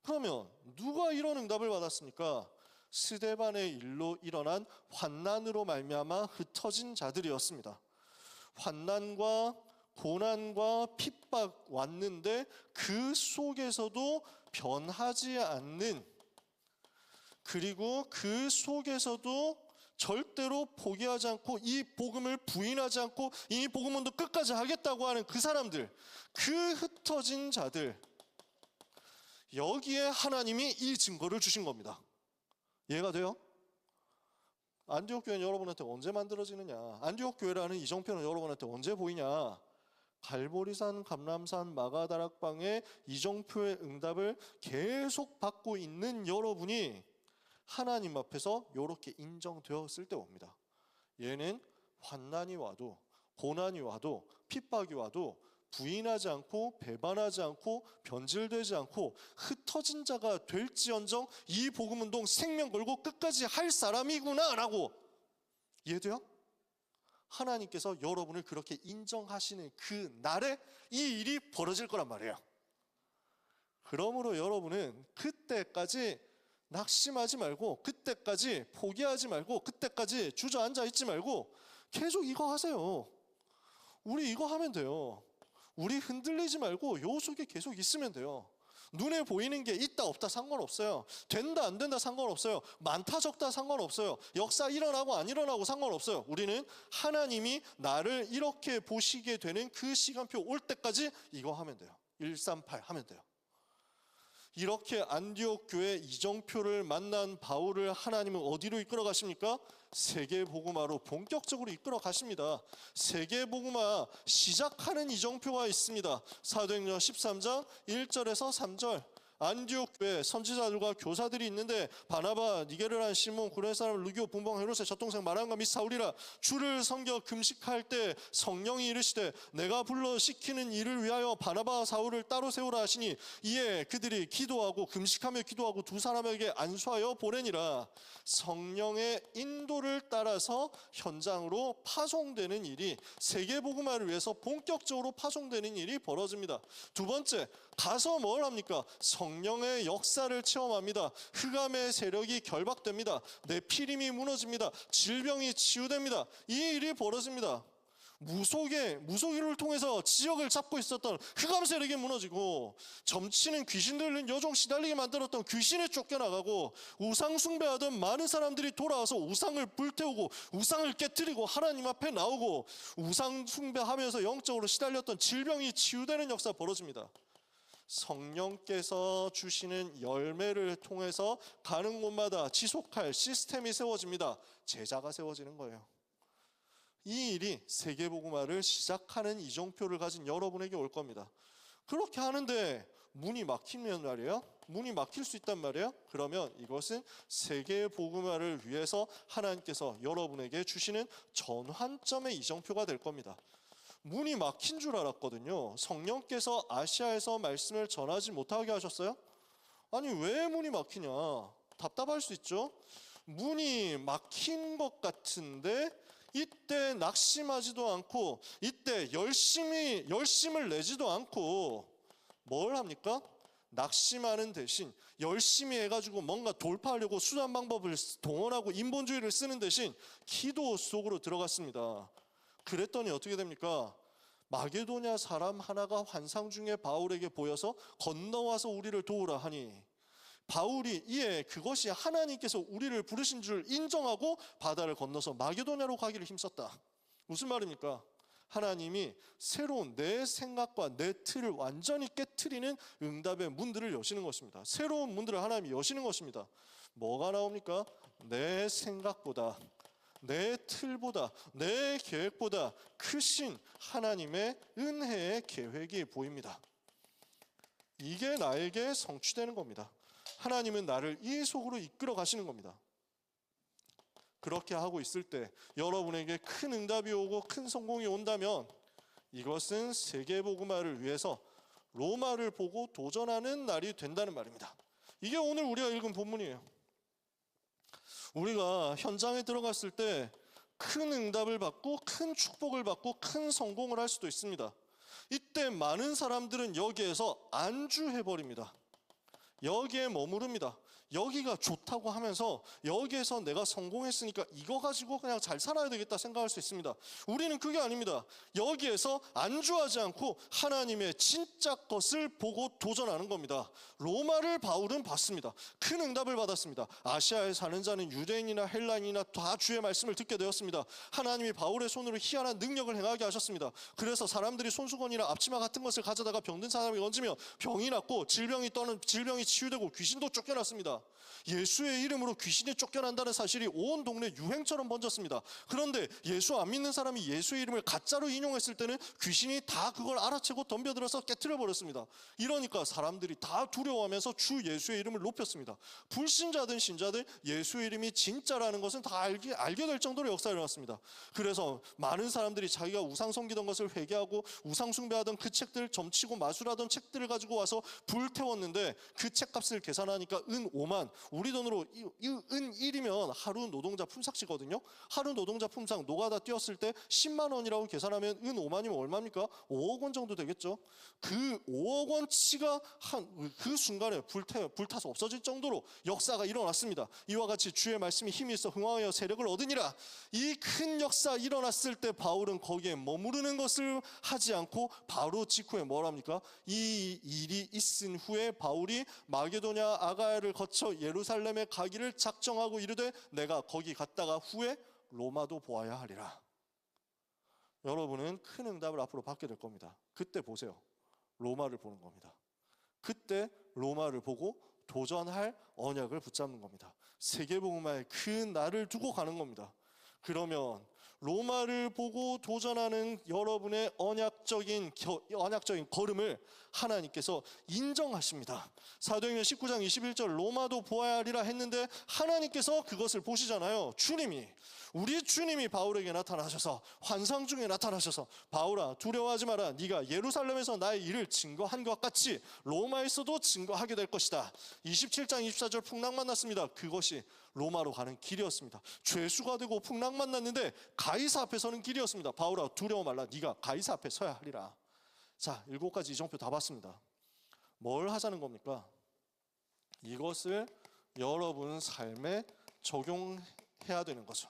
그러면 누가 이런 응답을 받았습니까? 스데반의 일로 일어난 환난으로 말미암아 흩어진 자들이었습니다. 환난과 고난과 핍박 왔는데 그 속에서도 변하지 않는, 그리고 그 속에서도 절대로 포기하지 않고 이 복음을 부인하지 않고 이 복음운동 끝까지 하겠다고 하는 그 사람들, 그 흩어진 자들, 여기에 하나님이 이 증거를 주신 겁니다. 이해가 돼요? 안디옥 교회는 여러분한테 언제 만들어지느냐? 안디옥 교회라는 이정표는 여러분한테 언제 보이냐? 갈보리산, 감람산, 마가다락방의 이정표의 응답을 계속 받고 있는 여러분이 하나님 앞에서 이렇게 인정되었을 때 옵니다. 얘는 환난이 와도 고난이 와도 핍박이 와도 부인하지 않고 배반하지 않고 변질되지 않고 흩어진 자가 될지언정 이 복음운동 생명 걸고 끝까지 할 사람이구나 라고 이해돼요? 하나님께서 여러분을 그렇게 인정하시는 그 날에 이 일이 벌어질 거란 말이에요. 그러므로 여러분은 그때까지 낙심하지 말고, 그때까지 포기하지 말고, 그때까지 주저앉아 있지 말고 계속 이거 하세요. 우리 이거 하면 돼요. 우리 흔들리지 말고 요 속에 계속 있으면 돼요. 눈에 보이는 게 있다 없다 상관없어요. 된다 안 된다 상관없어요. 많다 적다 상관없어요. 역사 일어나고 안 일어나고 상관없어요. 우리는 하나님이 나를 이렇게 보시게 되는 그 시간표 올 때까지 이거 하면 돼요. 138 하면 돼요. 이렇게 안디옥 교회 이정표를 만난 바울을 하나님은 어디로 이끌어 가십니까? 세계복음화로 본격적으로 이끌어 가십니다. 세계복음화 시작하는 이정표가 있습니다. 사도행전 13장 1절에서 3절. 안디옥 교회 선지자들과 교사들이 있는데 바나바, 니게르란 시몬, 구레네 사람 루기오, 분봉 헤롯의 젖동생 마랑과 및 사울이라 주를 섬겨 금식할 때 성령이 이르시되 내가 불러 시키는 일을 위하여 바나바와 사울을 따로 세우라 하시니 이에 그들이 기도하고 금식하며 기도하고 두 사람에게 안수하여 보내니라. 성령의 인도를 따라서 현장으로 파송되는 일이, 세계복음화를 위해서 본격적으로 파송되는 일이 벌어집니다. 두 번째, 가서 뭘 합니까? 성령의 역사를 체험합니다. 흑암의 세력이 결박됩니다. 네피림이 무너집니다. 질병이 치유됩니다. 이 일이 벌어집니다. 무속인을 통해서 지역을 잡고 있었던 흑암 세력이 무너지고, 점치는 귀신들은 여종 시달리게 만들었던 귀신이 쫓겨나가고, 우상 숭배하던 많은 사람들이 돌아와서 우상을 불태우고 우상을 깨뜨리고 하나님 앞에 나오고, 우상 숭배하면서 영적으로 시달렸던 질병이 치유되는 역사 벌어집니다. 성령께서 주시는 열매를 통해서 가는 곳마다 지속할 시스템이 세워집니다. 제자가 세워지는 거예요. 이 일이 세계복음화를 시작하는 이정표를 가진 여러분에게 올 겁니다. 그렇게 하는데 문이 막히면 말이에요. 문이 막힐 수 있단 말이에요. 그러면 이것은 세계복음화를 위해서 하나님께서 여러분에게 주시는 전환점의 이정표가 될 겁니다. 문이 막힌 줄 알았거든요. 성령께서 아시아에서 말씀을 전하지 못하게 하셨어요? 아니 왜 문이 막히냐? 답답할 수 있죠. 문이 막힌 것 같은데 이때 낙심하지도 않고, 이때 열심을 내지도 않고 뭘 합니까? 낙심하는 대신 열심히 해가지고 뭔가 돌파하려고 수단 방법을 동원하고 인본주의를 쓰는 대신 기도 속으로 들어갔습니다. 그랬더니 어떻게 됩니까? 마게도냐 사람 하나가 환상 중에 바울에게 보여서 건너와서 우리를 도우라 하니, 바울이 이에 그것이 하나님께서 우리를 부르신 줄 인정하고 바다를 건너서 마게도냐로 가기를 힘썼다. 무슨 말입니까? 하나님이 새로운 내 생각과 내 틀을 완전히 깨트리는 응답의 문들을 여시는 것입니다. 새로운 문들을 하나님이 여시는 것입니다. 뭐가 나옵니까? 내 생각보다, 내 틀보다, 내 계획보다 크신 하나님의 은혜의 계획이 보입니다. 이게 나에게 성취되는 겁니다. 하나님은 나를 이 속으로 이끌어 가시는 겁니다. 그렇게 하고 있을 때 여러분에게 큰 응답이 오고 큰 성공이 온다면 이것은 세계복음화를 위해서 로마를 보고 도전하는 날이 된다는 말입니다. 이게 오늘 우리가 읽은 본문이에요. 우리가 현장에 들어갔을 때 큰 응답을 받고 큰 축복을 받고 큰 성공을 할 수도 있습니다. 이때 많은 사람들은 여기에서 안주해버립니다. 여기에 머무릅니다. 여기가 좋다고 하면서 여기에서 내가 성공했으니까 이거 가지고 그냥 잘 살아야 되겠다 생각할 수 있습니다. 우리는 그게 아닙니다. 여기에서 안주하지 않고 하나님의 진짜 것을 보고 도전하는 겁니다. 로마를 바울은 봤습니다. 큰 응답을 받았습니다. 아시아에 사는 자는 유대인이나 헬라인이나 다 주의 말씀을 듣게 되었습니다. 하나님이 바울의 손으로 희한한 능력을 행하게 하셨습니다. 그래서 사람들이 손수건이나 앞치마 같은 것을 가져다가 병든 사람이 얹으며 병이 낫고 질병이 치유되고 귀신도 쫓겨났습니다. 있었습니다. 예수의 이름으로 귀신이 쫓겨난다는 사실이 온 동네 유행처럼 번졌습니다. 그런데 예수 안 믿는 사람이 예수의 이름을 가짜로 인용했을 때는 귀신이 다 그걸 알아채고 덤벼들어서 깨트려 버렸습니다. 이러니까 사람들이 다 두려워하면서 주 예수의 이름을 높였습니다. 불신자든 신자든 예수의 이름이 진짜라는 것은 다 알게 될 정도로 역사가 일어났습니다. 그래서 많은 사람들이 자기가 우상 섬기던 것을 회개하고 우상 숭배하던 그 책들, 점치고 마술하던 책들을 가지고 와서 불태웠는데 그 책값을 계산하니까 은 5만, 우리 돈으로 은 1이면 하루 노동자 품삯이거든요. 하루 노동자 품삯 노가다 뛰었을 때 10만 원이라고 계산하면 은 5만이면 얼마입니까? 5억 원 정도 되겠죠. 그 5억 원치가 그 순간에 불타서 없어질 정도로 역사가 일어났습니다. 이와 같이 주의 말씀이 힘이 있어 흥황하여 세력을 얻으니라. 이 큰 역사 일어났을 때 바울은 거기에 머무르는 것을 하지 않고 바로 직후에 뭐랍니까? 이 일이 있은 후에 바울이 마게도냐 아가야를 거쳐 예루살렘에 가기를 작정하고 이르되 내가 거기 갔다가 후에 로마도 보아야 하리라. 여러분은 큰 응답을 앞으로 받게 될 겁니다. 그때 보세요. 로마를 보는 겁니다. 그때 로마를 보고 도전할 언약을 붙잡는 겁니다. 세계복음화의 그 날을 두고 가는 겁니다. 그러면 로마를 보고 도전하는 여러분의 언약적인 걸음을 하나님께서 인정하십니다. 사도행전 19장 21절 로마도 보아야 하리라 했는데 하나님께서 그것을 보시잖아요. 우리 주님이 바울에게 나타나셔서 환상 중에 나타나셔서 바울아 두려워하지 마라. 네가 예루살렘에서 나의 일을 증거한 것 같이 로마에서도 증거하게 될 것이다. 27장 24절 풍랑 만났습니다. 그것이 로마로 가는 길이었습니다. 죄수가 되고 풍랑 만났는데 가이사 앞에 서는 길이었습니다. 바울아 두려워 말라. 네가 가이사 앞에 서야 하리라. 자, 7가지 이정표 다 봤습니다. 뭘 하자는 겁니까? 이것을 여러분 삶에 적용해야 되는 거죠.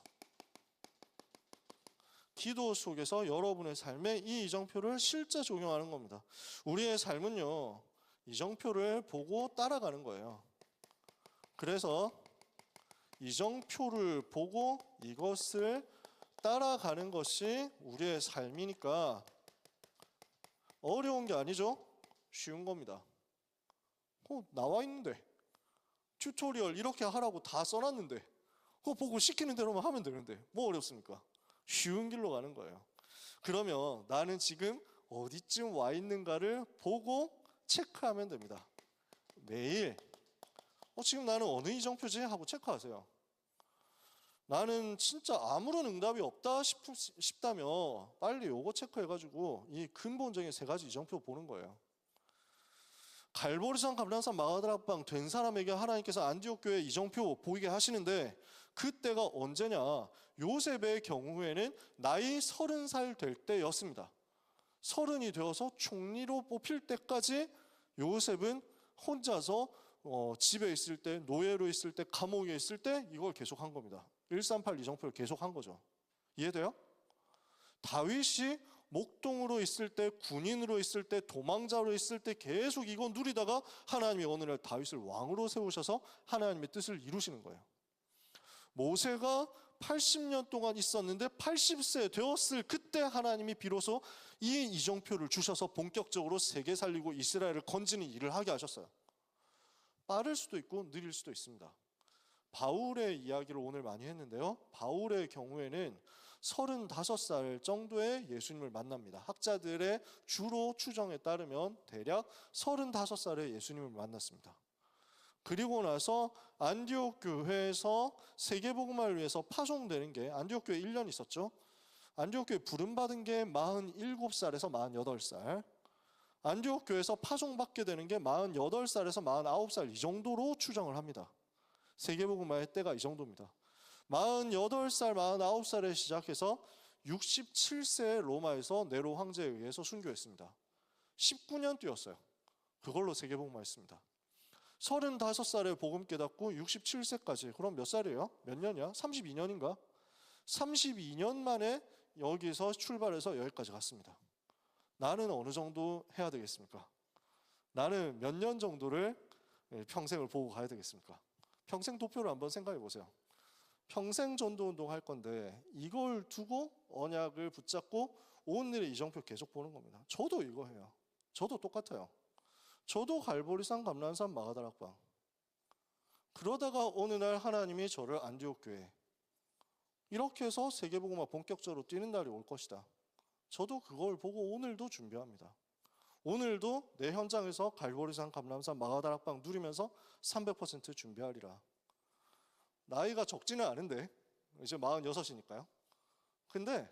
기도 속에서 여러분의 삶에 이 이정표를 실제 적용하는 겁니다. 우리의 삶은요, 이정표를 보고 따라가는 거예요. 그래서 이정표를 보고 이것을 따라가는 것이 우리의 삶이니까 어려운 게 아니죠. 쉬운 겁니다. 나와 있는데 튜토리얼 이렇게 하라고 다 써놨는데 그거 보고 시키는 대로만 하면 되는데 뭐 어렵습니까? 쉬운 길로 가는 거예요. 그러면 나는 지금 어디쯤 와 있는가를 보고 체크하면 됩니다. 매일 지금 나는 어느 이정표지? 하고 체크하세요. 나는 진짜 아무런 응답이 없다 싶다면 빨리 요거 체크해가지고 이 근본적인 3가지 이정표 보는 거예요. 갈보리산, 감람산, 마가다락방 된 사람에게 하나님께서 안디옥 교회 이정표 보이게 하시는데 그때가 언제냐? 요셉의 경우에는 나이 30살 될 때였습니다. 30이 되어서 총리로 뽑힐 때까지 요셉은 혼자서 집에 있을 때, 노예로 있을 때, 감옥에 있을 때 이걸 계속한 겁니다. 138 이정표를 계속한 거죠. 이해돼요? 다윗이 목동으로 있을 때, 군인으로 있을 때, 도망자로 있을 때 계속 이거 누리다가 하나님이 어느 날 다윗을 왕으로 세우셔서 하나님의 뜻을 이루시는 거예요. 모세가 80년 동안 있었는데 80세 되었을 그때 하나님이 비로소 이 이정표를 주셔서 본격적으로 세계 살리고 이스라엘을 건지는 일을 하게 하셨어요. 빠를 수도 있고 느릴 수도 있습니다. 바울의 이야기를 오늘 많이 했는데요. 바울의 경우에는 35살 정도에 예수님을 만납니다. 학자들의 주로 추정에 따르면 대략 35살에 예수님을 만났습니다. 그리고 나서 안디옥 교회에서 세계복음화를 위해서 파송되는 게 안디옥 교회 1년 있었죠. 안디옥 교회 부름받은 게 47살에서 48살. 안디옥 교회에서 파송받게 되는 게 48살에서 49살 이 정도로 추정을 합니다. 세계복음화의 때가 이 정도입니다. 48살, 49살에 시작해서 67세 로마에서 네로 황제에 의해서 순교했습니다. 19년 뛰었어요. 그걸로 세계복음화했습니다. 35살에 복음 깨닫고 67세까지. 그럼 몇 살이에요? 몇 년이야? 32년인가? 32년 만에 여기서 출발해서 여기까지 갔습니다. 나는 어느 정도 해야 되겠습니까? 나는 몇 년 정도를 평생을 보고 가야 되겠습니까? 평생 도표를 한번 생각해 보세요. 평생 전도운동 할 건데 이걸 두고 언약을 붙잡고 오늘의 이정표 계속 보는 겁니다. 저도 이거 해요. 저도 똑같아요. 저도 갈보리산, 감람산, 마가다락방. 그러다가 어느 날 하나님이 저를 안디옥 교회 이렇게 해서 세계복음화 본격적으로 뛰는 날이 올 것이다. 저도 그걸 보고 오늘도 준비합니다. 오늘도 내 현장에서 갈보리산, 감람산, 마가다락방 누리면서 300% 준비하리라. 나이가 적지는 않은데 이제 46이니까요. 근데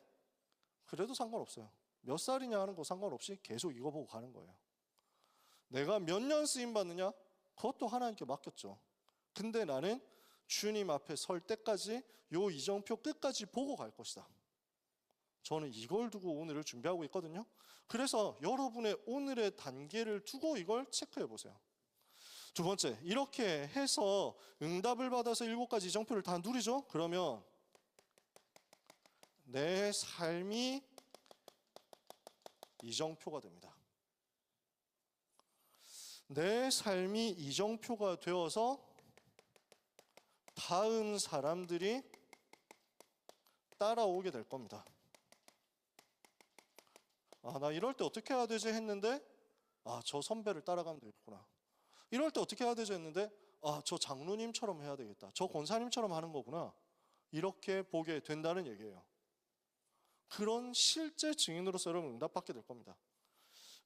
그래도 상관없어요. 몇 살이냐 하는 거 상관없이 계속 이거 보고 가는 거예요. 내가 몇 년 쓰임 받느냐? 그것도 하나님께 맡겼죠. 근데 나는 주님 앞에 설 때까지 요 이정표 끝까지 보고 갈 것이다. 저는 이걸 두고 오늘을 준비하고 있거든요. 그래서 여러분의 오늘의 단계를 두고 이걸 체크해 보세요. 두 번째, 이렇게 해서 응답을 받아서 7가지 이정표를 다 누리죠. 그러면 내 삶이 이정표가 됩니다. 내 삶이 이정표가 되어서 다음 사람들이 따라오게 될 겁니다. 나 이럴 때 어떻게 해야 되지 했는데 저 선배를 따라가면 되겠구나. 이럴 때 어떻게 해야 되지 했는데 저 장로님처럼 해야 되겠다. 저 권사님처럼 하는 거구나. 이렇게 보게 된다는 얘기예요. 그런 실제 증인으로서 여러분 응답받게 될 겁니다.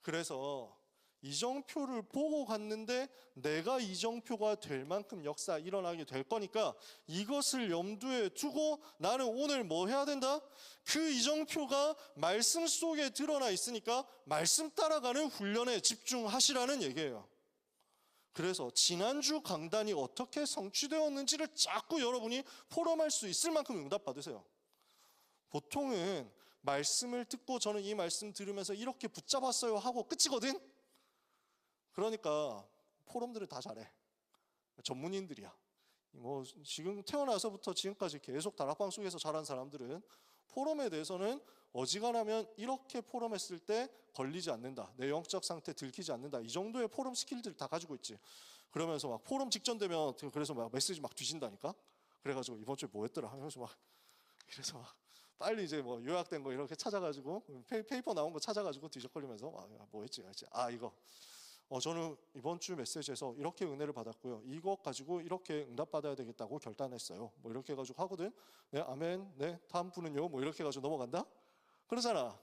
그래서 이정표를 보고 갔는데 내가 이정표가 될 만큼 역사 일어나게 될 거니까 이것을 염두에 두고 나는 오늘 뭐 해야 된다? 그 이정표가 말씀 속에 드러나 있으니까 말씀 따라가는 훈련에 집중하시라는 얘기예요. 그래서 지난주 강단이 어떻게 성취되었는지를 자꾸 여러분이 포럼할 수 있을 만큼 응답 받으세요. 보통은 말씀을 듣고 저는 이 말씀 들으면서 이렇게 붙잡았어요 하고 끝이거든. 그러니까 포럼들은 다 잘해. 전문인들이야. 뭐 지금 태어나서부터 지금까지 계속 다락방 속에서 자란 사람들은 포럼에 대해서는 어지간하면 이렇게 포럼했을 때 걸리지 않는다. 내 영적 상태 들키지 않는다. 이 정도의 포럼 스킬들을 다 가지고 있지. 그러면서 막 포럼 직전 되면 그래서 막 메시지 막 뒤진다니까. 그래가지고 이번 주에 뭐 했더라 하면서 막 그래서 막 빨리 이제 뭐 요약된 거 이렇게 찾아가지고 페이퍼 나온 거 찾아가지고 뒤적거리면서 뭐 했지? 이거. 저는 이번 주 메시지에서 이렇게 은혜를 받았고요. 이거 가지고 이렇게 응답받아야 되겠다고 결단했어요. 뭐 이렇게 해가지고 하거든. 네, 아멘. 네, 다음 분은요. 뭐 이렇게 해가지고 넘어간다. 그러잖아.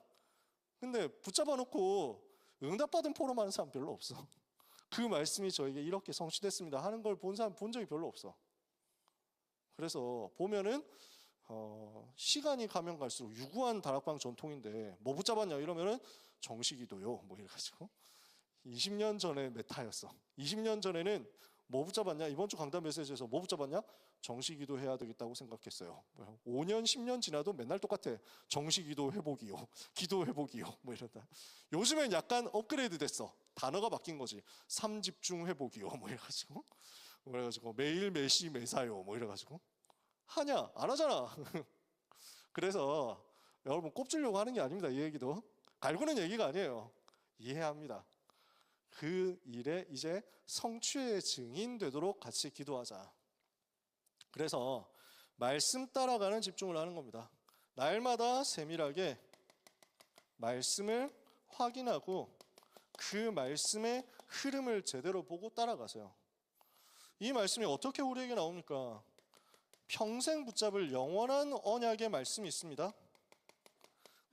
근데 붙잡아 놓고 응답받은 포럼 하는 사람 별로 없어. 그 말씀이 저에게 이렇게 성취됐습니다 하는 걸 본 사람 본 적이 별로 없어. 그래서 보면은 시간이 가면 갈수록 유구한 다락방 전통인데 뭐 붙잡았냐 이러면은 정식기도요. 뭐 이래가지고 20년 전에 메타였어. 20년 전에는 뭐 붙잡았냐? 이번 주 강단 메시지에서 뭐 붙잡았냐? 정식기도 해야 되겠다고 생각했어요. 5년, 10년 지나도 맨날 똑같아. 정식기도 회복이요. 기도 회복이요. 뭐 이런다. 요즘엔 약간 업그레이드 됐어. 단어가 바뀐 거지. 3집중 회복이요. 뭐 이래가지고. 그래가지고 매일 매시 매사요. 뭐 이래가지고. 하냐? 안 하잖아. 그래서 여러분 꼽주려고 하는 게 아닙니다. 이 얘기도. 갈구는 얘기가 아니에요. 이해합니다. 그 일에 이제 성취의 증인 되도록 같이 기도하자. 그래서 말씀 따라가는 집중을 하는 겁니다. 날마다 세밀하게 말씀을 확인하고 그 말씀의 흐름을 제대로 보고 따라가세요. 이 말씀이 어떻게 우리에게 나옵니까? 평생 붙잡을 영원한 언약의 말씀이 있습니다.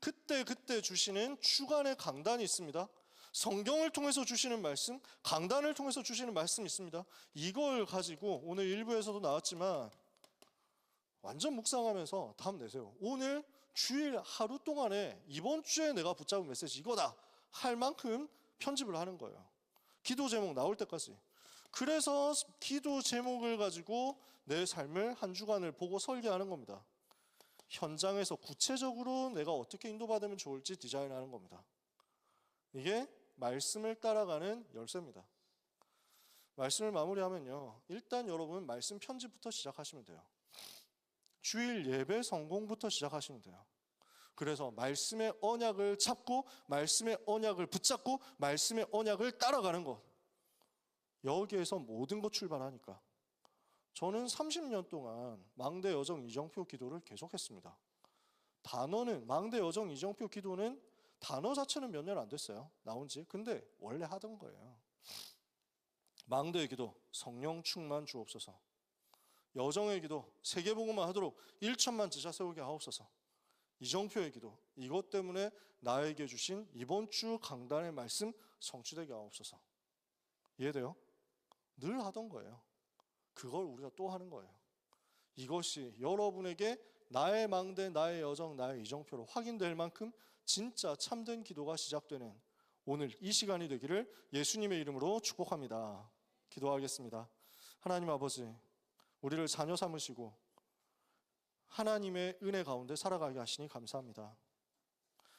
그때 주시는 주간의 강단이 있습니다. 성경을 통해서 주시는 말씀, 강단을 통해서 주시는 말씀이 있습니다. 이걸 가지고 오늘 일부에서도 나왔지만 완전 묵상하면서 답 내세요. 오늘 주일 하루 동안에 이번 주에 내가 붙잡은 메시지 이거다 할 만큼 편집을 하는 거예요. 기도 제목 나올 때까지. 그래서 기도 제목을 가지고 내 삶을 한 주간을 보고 설계하는 겁니다. 현장에서 구체적으로 내가 어떻게 인도받으면 좋을지 디자인하는 겁니다. 이게 말씀을 따라가는 열쇠입니다. 말씀을 마무리하면요. 일단 여러분 말씀 편집부터 시작하시면 돼요. 주일 예배 성공부터 시작하시면 돼요. 그래서 말씀의 언약을 잡고 말씀의 언약을 붙잡고 말씀의 언약을 따라가는 것. 여기에서 모든 것 출발하니까. 저는 30년 동안 망대 여정 이정표 기도를 계속했습니다. 망대 여정 이정표 기도는 단어 자체는 몇 년 안 됐어요. 나온 지. 근데 원래 하던 거예요. 망대의 기도, 성령 충만 주옵소서. 여정의 기도, 세계복음화 하도록 1천만 제자 세우게 하옵소서. 이정표의 기도, 이것 때문에 나에게 주신 이번 주 강단의 말씀 성취되게 하옵소서. 이해돼요? 늘 하던 거예요. 그걸 우리가 또 하는 거예요. 이것이 여러분에게 나의 망대, 나의 여정, 나의 이정표로 확인될 만큼 진짜 참된 기도가 시작되는 오늘 이 시간이 되기를 예수님의 이름으로 축복합니다. 기도하겠습니다. 하나님 아버지, 우리를 자녀 삼으시고 하나님의 은혜 가운데 살아가게 하시니 감사합니다.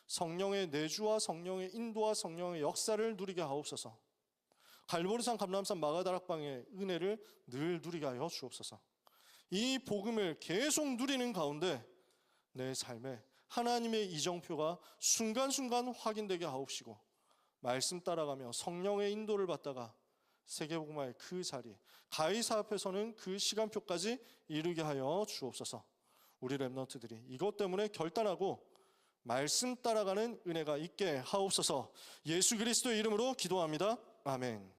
성령의 내주와 성령의 인도와 성령의 역사를 누리게 하옵소서. 갈보리산, 감람산, 마가다락방의 은혜를 늘 누리게 하여 주옵소서. 이 복음을 계속 누리는 가운데 내 삶에 하나님의 이정표가 순간순간 확인되게 하옵시고 말씀 따라가며 성령의 인도를 받다가 세계복음화의 그 자리, 가이사 앞에서는 그 시간표까지 이루게 하여 주옵소서. 우리 렘넌트들이 이것 때문에 결단하고 말씀 따라가는 은혜가 있게 하옵소서. 예수 그리스도의 이름으로 기도합니다. 아멘.